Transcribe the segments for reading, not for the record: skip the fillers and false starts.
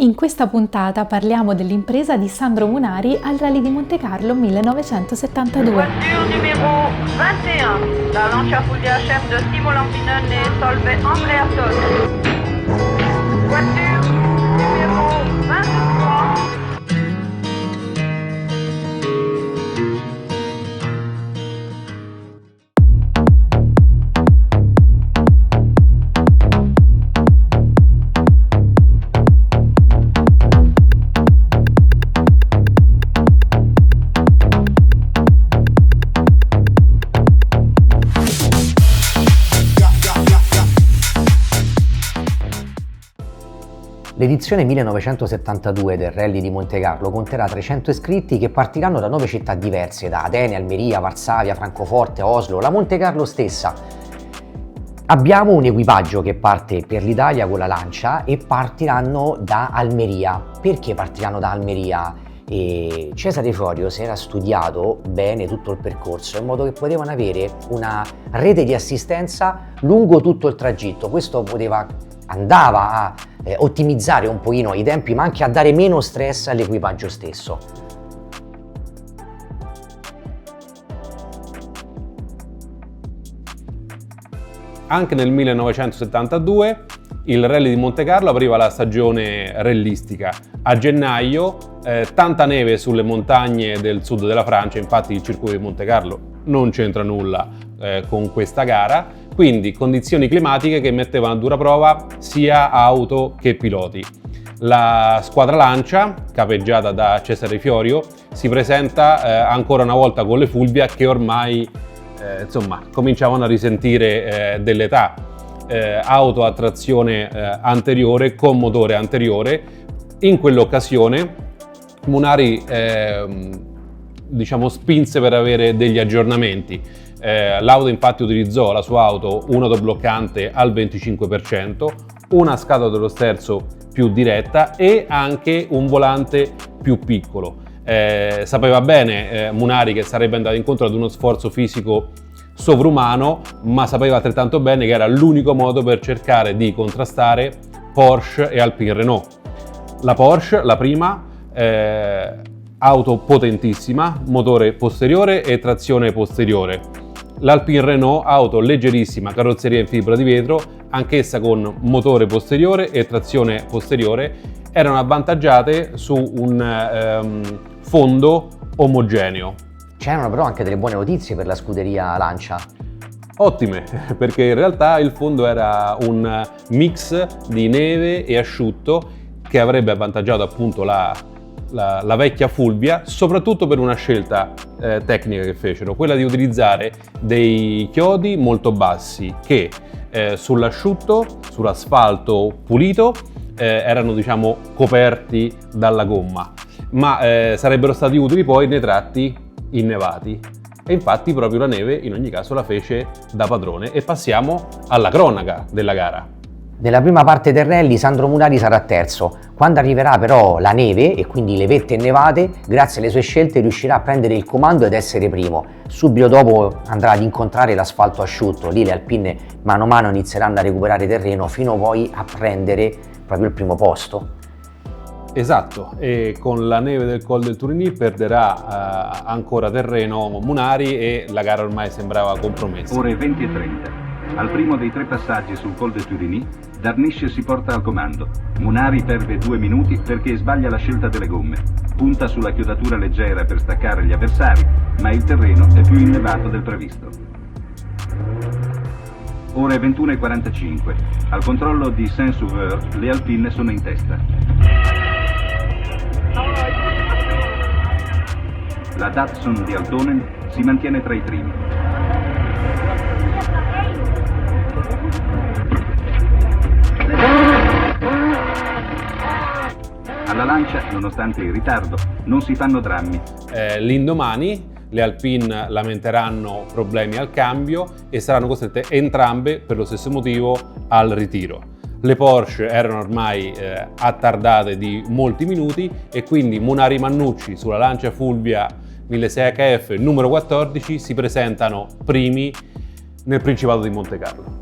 In questa puntata parliamo dell'impresa di Sandro Munari al Rally di Montecarlo 1972. Voiture numéro 21, la Lancia Fulvia chef de Simo Lampinen e Solve Andreasson. Voiture numéro 23. L'edizione 1972 del Rally di Montecarlo conterà 300 iscritti che partiranno da 9 città diverse, da Atene, Almeria, Varsavia, Francoforte, Oslo, la Montecarlo stessa. Abbiamo un equipaggio che parte per l'Italia con la Lancia e partiranno da Almeria. Perché partiranno da Almeria? Cesare Florio si era studiato bene tutto il percorso in modo che potevano avere una rete di assistenza lungo tutto il tragitto. Questo andava a ottimizzare un pochino i tempi, ma anche a dare meno stress all'equipaggio stesso. Anche nel 1972 il Rally di Montecarlo apriva la stagione rallistica. A gennaio tanta neve sulle montagne del sud della Francia, infatti il circuito di Montecarlo non c'entra nulla con questa gara, quindi condizioni climatiche che mettevano a dura prova sia auto che piloti. La squadra Lancia, capeggiata da Cesare Florio, si presenta ancora una volta con le Fulvia che ormai cominciavano a risentire dell'età. Auto a trazione anteriore con motore anteriore. In quell'occasione Munari spinse per avere degli aggiornamenti. L'auto infatti utilizzò la sua auto un autobloccante al 25%, una scatola dello sterzo più diretta e anche un volante più piccolo. Sapeva bene Munari che sarebbe andato incontro ad uno sforzo fisico sovrumano, ma sapeva altrettanto bene che era l'unico modo per cercare di contrastare Porsche e Alpine Renault. La Porsche, la prima, auto potentissima, motore posteriore e trazione posteriore. L'Alpine Renault, auto leggerissima, carrozzeria in fibra di vetro, anch'essa con motore posteriore e trazione posteriore, erano avvantaggiate su un fondo omogeneo. C'erano però anche delle buone notizie per la scuderia Lancia. Ottime, perché in realtà il fondo era un mix di neve e asciutto che avrebbe avvantaggiato appunto la vecchia Fulvia, soprattutto per una scelta tecnica che fecero, quella di utilizzare dei chiodi molto bassi che sull'asciutto, sull'asfalto pulito, erano coperti dalla gomma, ma sarebbero stati utili poi nei tratti innevati. E infatti proprio la neve in ogni caso la fece da padrone. E passiamo alla cronaca della gara. Nella prima parte del rally Sandro Munari sarà terzo. Quando arriverà però la neve e quindi le vette innevate, grazie alle sue scelte riuscirà a prendere il comando ed essere primo. Subito dopo andrà ad incontrare l'asfalto asciutto, lì le Alpine mano a mano inizieranno a recuperare terreno fino poi a prendere proprio il primo posto. Esatto, e con la neve del Col del Turini perderà ancora terreno Munari e la gara ormai sembrava compromessa. Ore 20:30. Al primo dei 3 passaggi sul Col del Turini, Darniche si porta al comando. Munari perde 2 minuti perché sbaglia la scelta delle gomme. Punta sulla chiodatura leggera per staccare gli avversari, ma il terreno è più innevato del previsto. Ore 21:45. Al controllo di Saint-Sauveur, le Alpine sono in testa. La Datsun di Altonen si mantiene tra i primi. Alla Lancia, nonostante il ritardo, non si fanno drammi. L'indomani le Alpine lamenteranno problemi al cambio e saranno costrette entrambe, per lo stesso motivo, al ritiro. Le Porsche erano ormai attardate di molti minuti e quindi Munari Mannucci sulla Lancia Fulvia 1600 HF numero 14 si presentano primi nel Principato di Montecarlo.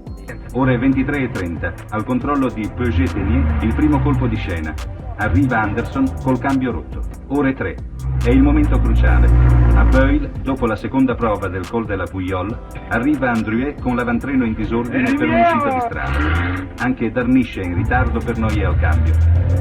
Ore 23:30, al controllo di Peugeot Tenier, il primo colpo di scena. Arriva Anderson col cambio rotto. Ore 3. È il momento cruciale. A Beuil, dopo la seconda prova del Col de la Pujol, arriva Andruet con l'avantreno in disordine per un'uscita di strada. Anche Darniche è in ritardo per noie al cambio.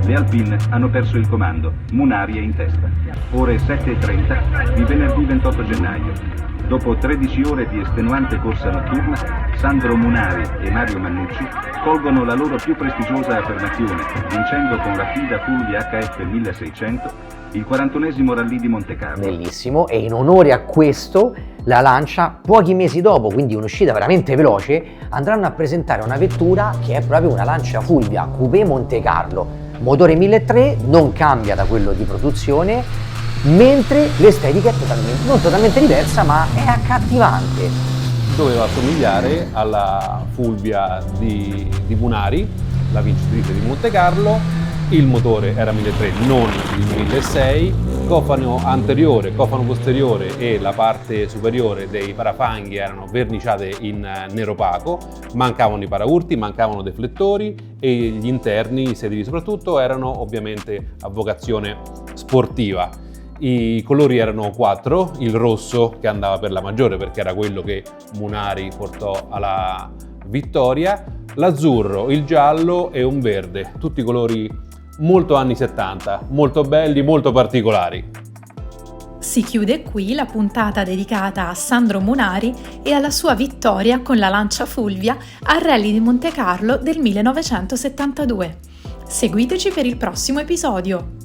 Le Alpine hanno perso il comando. Munari è in testa. Ore 7:30 di venerdì 28 gennaio. Dopo 13 ore di estenuante corsa notturna, Sandro Munari e Mario Mannucci colgono la loro più prestigiosa affermazione, vincendo con la FIDA Fulvia HF 1600 il 41esimo rallye di Montecarlo. Bellissimo, e in onore a questo la Lancia, pochi mesi dopo, quindi un'uscita veramente veloce, andranno a presentare una vettura che è proprio una Lancia Fulvia Coupé Montecarlo, motore 1.3, non cambia da quello di produzione, mentre l'estetica è non totalmente diversa, ma è accattivante. Doveva assomigliare alla Fulvia di Munari, la vincitrice di Montecarlo. Il motore era 1.3, non il 1.6, cofano anteriore, cofano posteriore e la parte superiore dei parafanghi erano verniciate in nero opaco, mancavano i paraurti, mancavano deflettori e gli interni, i sedili soprattutto, erano ovviamente a vocazione sportiva. I colori erano 4, il rosso che andava per la maggiore perché era quello che Munari portò alla vittoria, l'azzurro, il giallo e un verde, tutti colori molto anni 70, molto belli, molto particolari. Si chiude qui la puntata dedicata a Sandro Munari e alla sua vittoria con la Lancia Fulvia al Rally di Montecarlo del 1972. Seguiteci per il prossimo episodio.